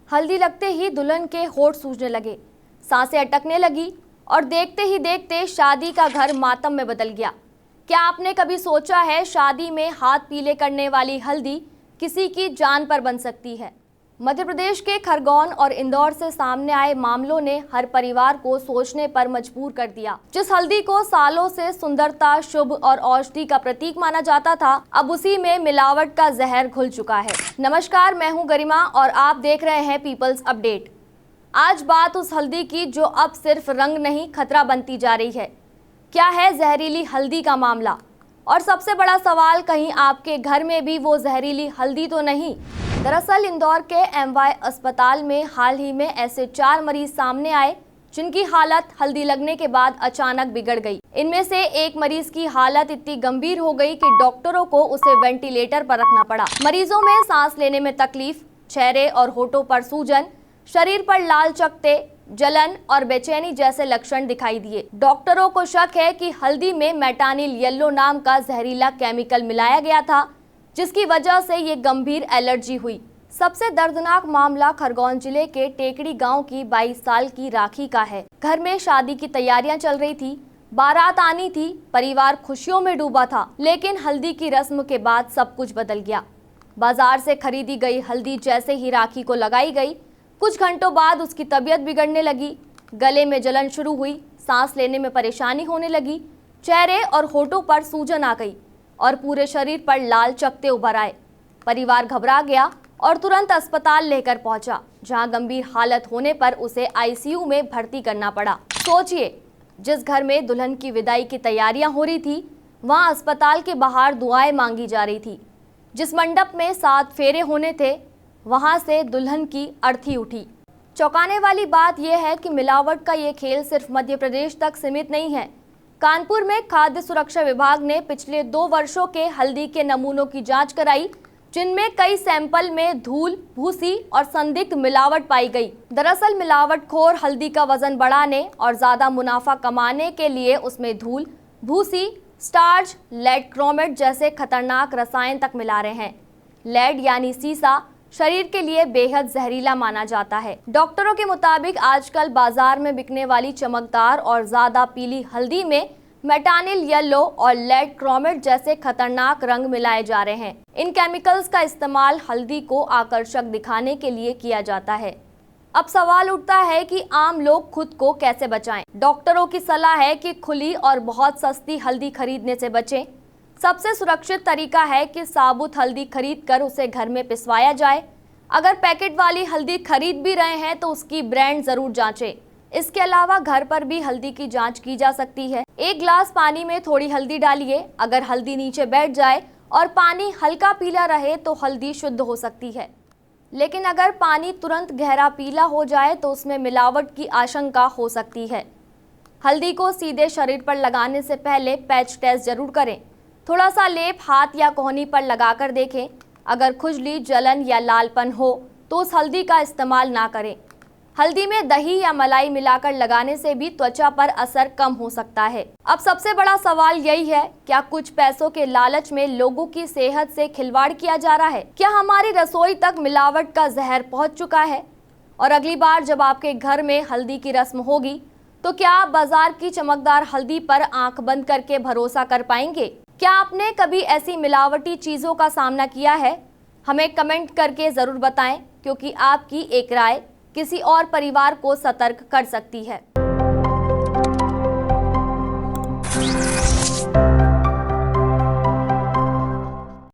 हल्दी लगते ही दुल्हन के होठ सूजने लगे, सांसें अटकने लगी और देखते ही देखते शादी का घर मातम में बदल गया। क्या आपने कभी सोचा है शादी में हाथ पीले करने वाली हल्दी किसी की जान पर बन सकती है? मध्य प्रदेश के खरगोन और इंदौर से सामने आए मामलों ने हर परिवार को सोचने पर मजबूर कर दिया। जिस हल्दी को सालों से सुंदरता, शुभ और औषधि का प्रतीक माना जाता था, अब उसी में मिलावट का जहर घुल चुका है। नमस्कार, मैं हूं गरिमा और आप देख रहे हैं पीपल्स अपडेट। आज बात उस हल्दी की जो अब सिर्फ रंग नहीं, खतरा बनती जा रही है। क्या है जहरीली हल्दी का मामला? और सबसे बड़ा सवाल, कहीं आपके घर में भी वो जहरीली हल्दी तो नहीं? दरअसल इंदौर के MY अस्पताल में हाल ही में ऐसे 4 मरीज सामने आए जिनकी हालत हल्दी लगने के बाद अचानक बिगड़ गई। इनमें से एक मरीज की हालत इतनी गंभीर हो गई कि डॉक्टरों को उसे वेंटिलेटर पर रखना पड़ा। मरीजों में सांस लेने में तकलीफ, चेहरे और होठों पर सूजन, शरीर पर लाल चकत्ते, जलन और बेचैनी जैसे लक्षण दिखाई दिए। डॉक्टरों को शक है कि हल्दी में मेटानिल येलो नाम का जहरीला केमिकल मिलाया गया था, जिसकी वजह से ये गंभीर एलर्जी हुई। सबसे दर्दनाक मामला खरगोन जिले के टेकड़ी गांव की 22 साल की राखी का है। घर में शादी की तैयारियां चल रही थी, बारात आनी थी, परिवार खुशियों में डूबा था, लेकिन हल्दी की रस्म के बाद सब कुछ बदल गया। बाजार से खरीदी गई हल्दी जैसे ही राखी को लगाई गई, कुछ घंटों बाद उसकी तबीयत बिगड़ने लगी। गले में जलन शुरू हुई, सांस लेने में परेशानी होने लगी, चेहरे और होठों पर सूजन आ गई और पूरे शरीर पर लाल चकत्ते उभर आए। परिवार घबरा गया और तुरंत अस्पताल लेकर पहुंचा, जहां गंभीर हालत होने पर उसे ICU में भर्ती करना पड़ा। सोचिए, जिस घर में दुल्हन की विदाई की तैयारियां हो रही थी, वहां अस्पताल के बाहर दुआएं मांगी जा रही थी। जिस मंडप में 7 फेरे होने थे, वहां से दुल्हन की अर्थी उठी। चौंकाने वाली बात यह है कि मिलावट का ये खेल सिर्फ मध्य प्रदेश तक सीमित नहीं है। कानपुर में खाद्य सुरक्षा विभाग ने पिछले 2 वर्षों के हल्दी के नमूनों की जांच कराई, जिनमें कई सैंपल में धूल, भूसी और संदिग्ध मिलावट पाई गई। दरअसल मिलावटखोर हल्दी का वजन बढ़ाने और ज्यादा मुनाफा कमाने के लिए उसमें धूल, भूसी, स्टार्च, लेड क्रोमेट जैसे खतरनाक रसायन तक मिला रहे हैं। लेड यानी सीसा शरीर के लिए बेहद जहरीला माना जाता है। डॉक्टरों के मुताबिक आजकल बाजार में बिकने वाली चमकदार और ज्यादा पीली हल्दी में मेटानिल येलो और लेड क्रोमेट जैसे खतरनाक रंग मिलाए जा रहे हैं। इन केमिकल्स का इस्तेमाल हल्दी को आकर्षक दिखाने के लिए किया जाता है। अब सवाल उठता है कि आम लोग खुद को कैसे बचाएं? डॉक्टरों की सलाह है कि खुली और बहुत सस्ती हल्दी खरीदने से बचें। सबसे सुरक्षित तरीका है कि साबुत हल्दी खरीदकर उसे घर में पिसवाया जाए। अगर पैकेट वाली हल्दी खरीद भी रहे हैं तो उसकी ब्रांड जरूर जांचें। इसके अलावा घर पर भी हल्दी की जांच की जा सकती है। एक गिलास पानी में थोड़ी हल्दी डालिए। अगर हल्दी नीचे बैठ जाए और पानी हल्का पीला रहे तो हल्दी शुद्ध हो सकती है, लेकिन अगर पानी तुरंत गहरा पीला हो जाए तो उसमें मिलावट की आशंका हो सकती है। हल्दी को सीधे शरीर पर लगाने से पहले पैच टेस्ट जरूर करें। थोड़ा सा लेप हाथ या कोहनी पर लगाकर देखें। अगर खुजली, जलन या लालपन हो तो उस हल्दी का इस्तेमाल ना करें। हल्दी में दही या मलाई मिलाकर लगाने से भी त्वचा पर असर कम हो सकता है। अब सबसे बड़ा सवाल यही है, क्या कुछ पैसों के लालच में लोगों की सेहत से खिलवाड़ किया जा रहा है? क्या हमारी रसोई तक मिलावट का जहर पहुंच चुका है? और अगली बार जब आपके घर में हल्दी की रस्म होगी तो क्या आप बाजार की चमकदार हल्दी पर आंख बंद करके भरोसा कर पाएंगे? क्या आपने कभी ऐसी मिलावटी चीजों का सामना किया है? हमें कमेंट करके जरूर बताएं, क्योंकि आपकी एक राय किसी और परिवार को सतर्क कर सकती है।